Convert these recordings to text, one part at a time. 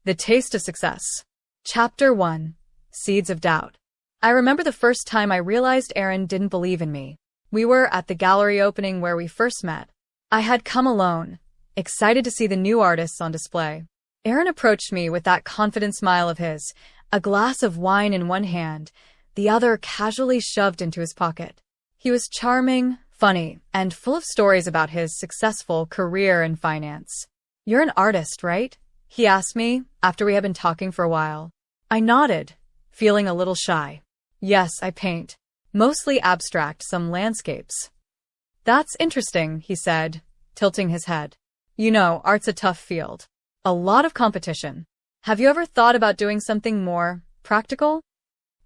The Taste of Success. Chapter 1. Seeds of Doubt. I remember the first time I realized Aaron didn't believe in me. We were at the gallery opening where we first met. I had come alone, excited to see the new artists on display. Aaron approached me with that confident smile of his, a glass of wine in one hand, the other casually shoved into his pocket. He was charming, funny, and full of stories about his successful career in finance. "You're an artist, right?" he asked me, after we had been talking for a while. I nodded, feeling a little shy. "Yes, I paint. Mostly abstract, some landscapes." "That's interesting," he said, tilting his head. "You know, art's a tough field. A lot of competition. Have you ever thought about doing something more practical?"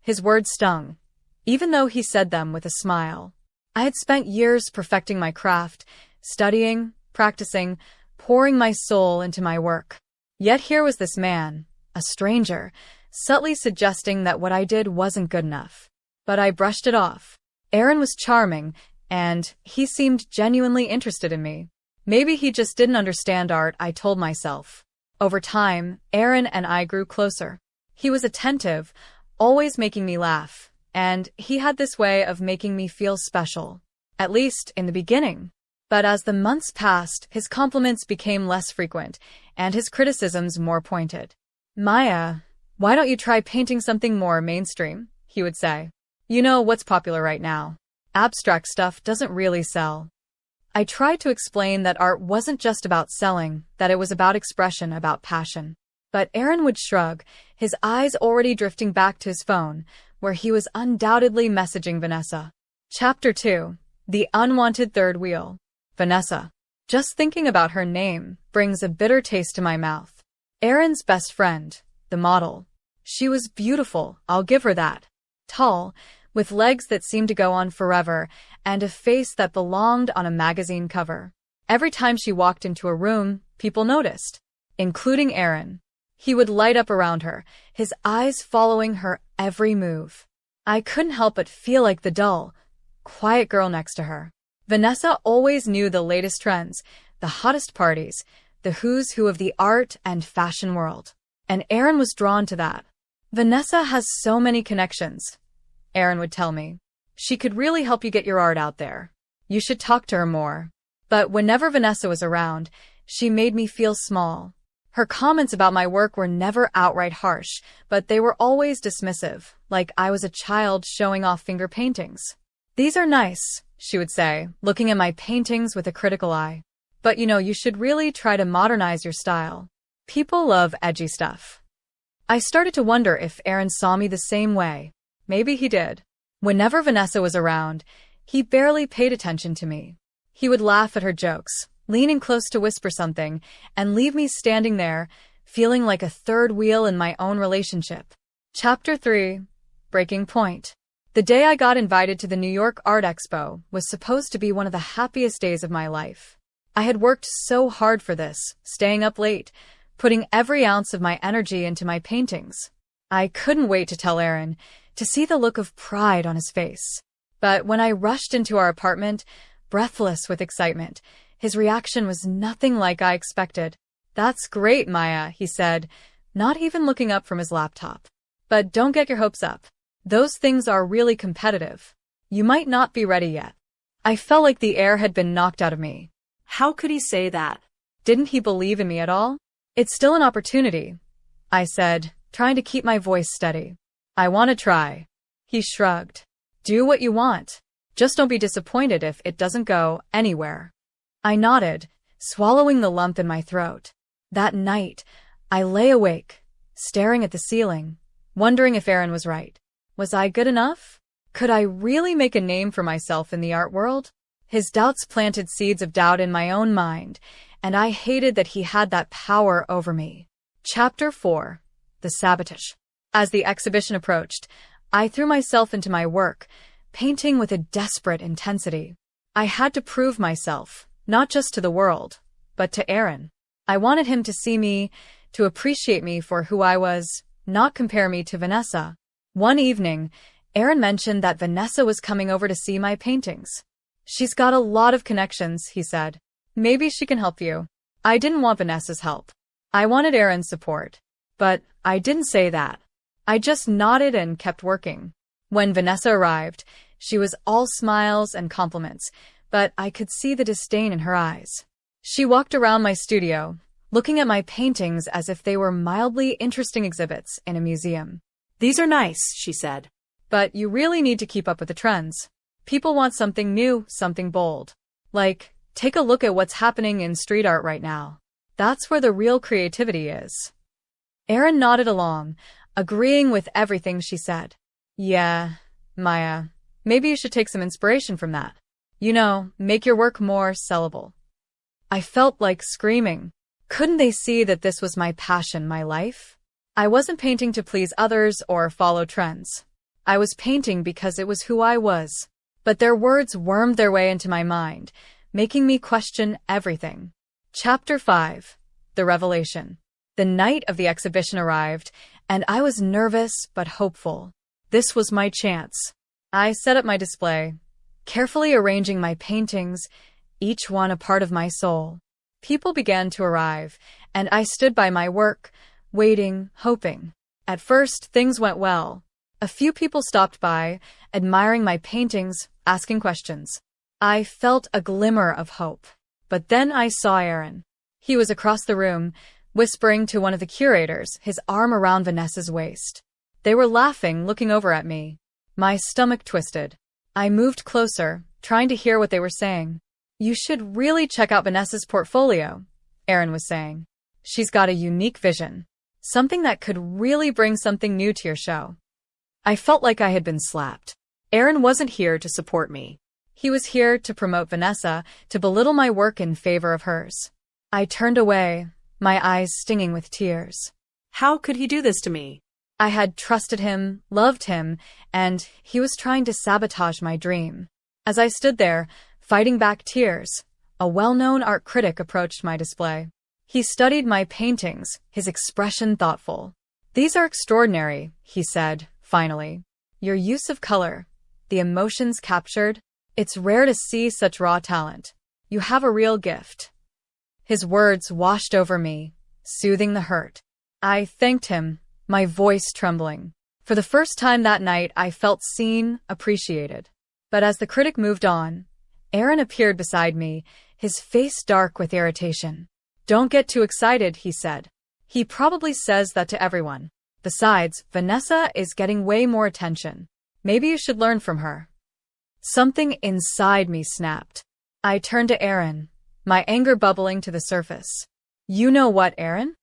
His words stung, even though he said them with a smile. I had spent years perfecting my craft, studying, practicing, pouring my soul into my work. Yet here was this man, a stranger, subtly suggesting that what I did wasn't good enough. But I brushed it off. Aaron was charming, and he seemed genuinely interested in me. Maybe he just didn't understand art, I told myself. Over time, Aaron and I grew closer. He was attentive, always making me laugh, and he had this way of making me feel special, at least in the beginning. But as the months passed, his compliments became less frequent, and his criticisms more pointed. "Maya, why don't you try painting something more mainstream?" he would say. "You know what's popular right now. Abstract stuff doesn't really sell." I tried to explain that art wasn't just about selling, that it was about expression, about passion. But Aaron would shrug, his eyes already drifting back to his phone, where he was undoubtedly messaging Vanessa. Chapter 2. The Unwanted Third Wheel. Vanessa. Just thinking about her name brings a bitter taste to my mouth. Aaron's best friend, the model. She was beautiful, I'll give her that. Tall, with legs that seemed to go on forever, and a face that belonged on a magazine cover. Every time she walked into a room, people noticed, including Aaron. He would light up around her, his eyes following her every move. I couldn't help but feel like the dull, quiet girl next to her. Vanessa always knew the latest trends, the hottest parties, the who's who of the art and fashion world. And Aaron was drawn to that. "Vanessa has so many connections," Aaron would tell me. "She could really help you get your art out there. You should talk to her more." But whenever Vanessa was around, she made me feel small. Her comments about my work were never outright harsh, but they were always dismissive, like I was a child showing off finger paintings. "These are nice," she would say, looking at my paintings with a critical eye. "But you should really try to modernize your style. People love edgy stuff." I started to wonder if Aaron saw me the same way. Maybe he did. Whenever Vanessa was around, he barely paid attention to me. He would laugh at her jokes, leaning close to whisper something, and leave me standing there, feeling like a third wheel in my own relationship. Chapter 3. Breaking Point. The day I got invited to the New York Art Expo was supposed to be one of the happiest days of my life. I had worked so hard for this, staying up late, putting every ounce of my energy into my paintings. I couldn't wait to tell Aaron, to see the look of pride on his face. But when I rushed into our apartment, breathless with excitement, his reaction was nothing like I expected. "That's great, Maya," he said, not even looking up from his laptop. "But don't get your hopes up. Those things are really competitive. You might not be ready yet." I felt like the air had been knocked out of me. How could he say that? Didn't he believe in me at all? "It's still an opportunity," I said, trying to keep my voice steady. "I want to try." He shrugged. "Do what you want. Just don't be disappointed if it doesn't go anywhere." I nodded, swallowing the lump in my throat. That night, I lay awake, staring at the ceiling, wondering if Aaron was right. Was I good enough? Could I really make a name for myself in the art world? His doubts planted seeds of doubt in my own mind, and I hated that he had that power over me. Chapter 4. The Sabotage. As the exhibition approached, I threw myself into my work, painting with a desperate intensity. I had to prove myself, not just to the world, but to Aaron. I wanted him to see me, to appreciate me for who I was, not compare me to Vanessa. One evening, Aaron mentioned that Vanessa was coming over to see my paintings. "She's got a lot of connections," he said. "Maybe she can help you." I didn't want Vanessa's help. I wanted Aaron's support. But I didn't say that. I just nodded and kept working. When Vanessa arrived, she was all smiles and compliments, but I could see the disdain in her eyes. She walked around my studio, looking at my paintings as if they were mildly interesting exhibits in a museum. "These are nice," she said. "But you really need to keep up with the trends. People want something new, something bold. Like, take a look at what's happening in street art right now. That's where the real creativity is." Erin nodded along, agreeing with everything she said. "Yeah, Maya, maybe you should take some inspiration from that. Make your work more sellable." I felt like screaming. Couldn't they see that this was my passion, my life? I wasn't painting to please others or follow trends. I was painting because it was who I was. But their words wormed their way into my mind, making me question everything. Chapter 5. The Revelation. The night of the exhibition arrived, and I was nervous but hopeful. This was my chance. I set up my display, carefully arranging my paintings, each one a part of my soul. People began to arrive, and I stood by my work, waiting, hoping. At first, things went well. A few people stopped by, admiring my paintings, asking questions. I felt a glimmer of hope. But then I saw Erin. He was across the room, whispering to one of the curators, his arm around Vanessa's waist. They were laughing, looking over at me. My stomach twisted. I moved closer, trying to hear what they were saying. "You should really check out Vanessa's portfolio," Erin was saying. "She's got a unique vision. Something that could really bring something new to your show." I felt like I had been slapped. Erin wasn't here to support me. He was here to promote Vanessa, to belittle my work in favor of hers. I turned away, my eyes stinging with tears. How could he do this to me? I had trusted him, loved him, and he was trying to sabotage my dream. As I stood there, fighting back tears, a well-known art critic approached my display. He studied my paintings, his expression thoughtful. "These are extraordinary," he said, finally. "Your use of color, the emotions captured, it's rare to see such raw talent. You have a real gift." His words washed over me, soothing the hurt. I thanked him, my voice trembling. For the first time that night, I felt seen, appreciated. But as the critic moved on, Erin appeared beside me, his face dark with irritation. "Don't get too excited," he said. "He probably says that to everyone. Besides, Vanessa is getting way more attention. Maybe you should learn from her." Something inside me snapped. I turned to Erin, my anger bubbling to the surface. "You know what, Erin?"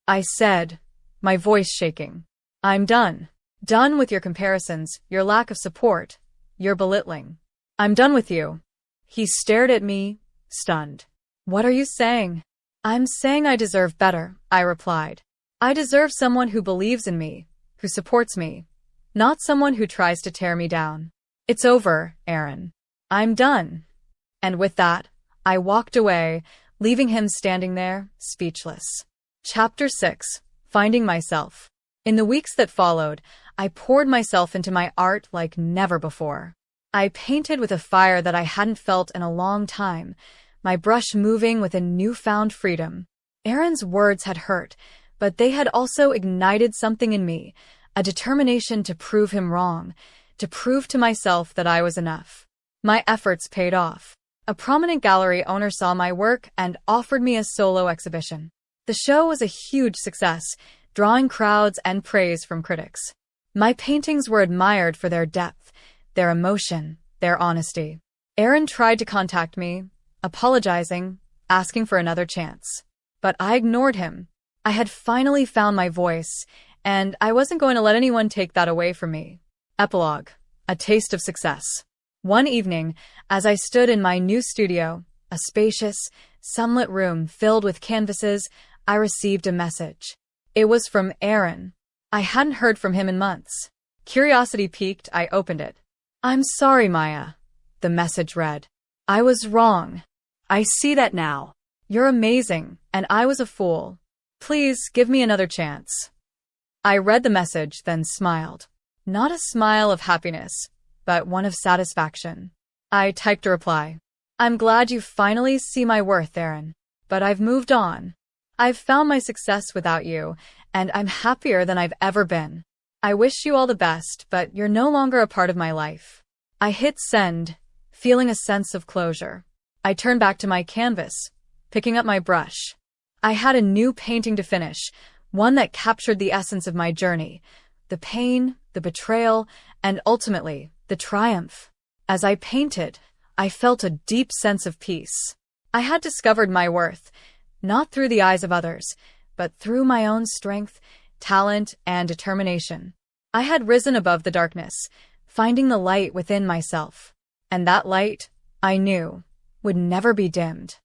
I said, my voice shaking. "I'm done. Done with your comparisons, your lack of support, your belittling. I'm done with you." He stared at me, stunned. "What are you saying?" "I'm saying I deserve better," I replied. "I deserve someone who believes in me, who supports me, not someone who tries to tear me down. It's over, Erin. I'm done." And with that, I walked away, leaving him standing there, speechless. Chapter 6. Finding Myself. In the weeks that followed, I poured myself into my art like never before. I painted with a fire that I hadn't felt in a long time, my brush moving with a newfound freedom. Erin's words had hurt, but they had also ignited something in me, a determination to prove him wrong, to prove to myself that I was enough. My efforts paid off. A prominent gallery owner saw my work and offered me a solo exhibition. The show was a huge success, drawing crowds and praise from critics. My paintings were admired for their depth, their emotion, their honesty. Erin tried to contact me, apologizing, asking for another chance. But I ignored him. I had finally found my voice, and I wasn't going to let anyone take that away from me. Epilogue. A taste of success. One evening, as I stood in my new studio, a spacious, sunlit room filled with canvases, I received a message. It was from Erin. I hadn't heard from him in months. Curiosity piqued, I opened it. "I'm sorry, Maya," the message read. "I was wrong. I see that now. You're amazing, and I was a fool. Please give me another chance." I read the message, then smiled. Not a smile of happiness, but one of satisfaction. I typed a reply. "I'm glad you finally see my worth, Erin. But I've moved on. I've found my success without you, and I'm happier than I've ever been. I wish you all the best, but you're no longer a part of my life. I hit send, feeling a sense of closure. I turned back to my canvas, picking up my brush. I had a new painting to finish, one that captured the essence of my journey, the pain, the betrayal, and ultimately, the triumph. As I painted, I felt a deep sense of peace. I had discovered my worth, not through the eyes of others, but through my own strength, talent, and determination. I had risen above the darkness, finding the light within myself. And that light, I knew, would never be dimmed.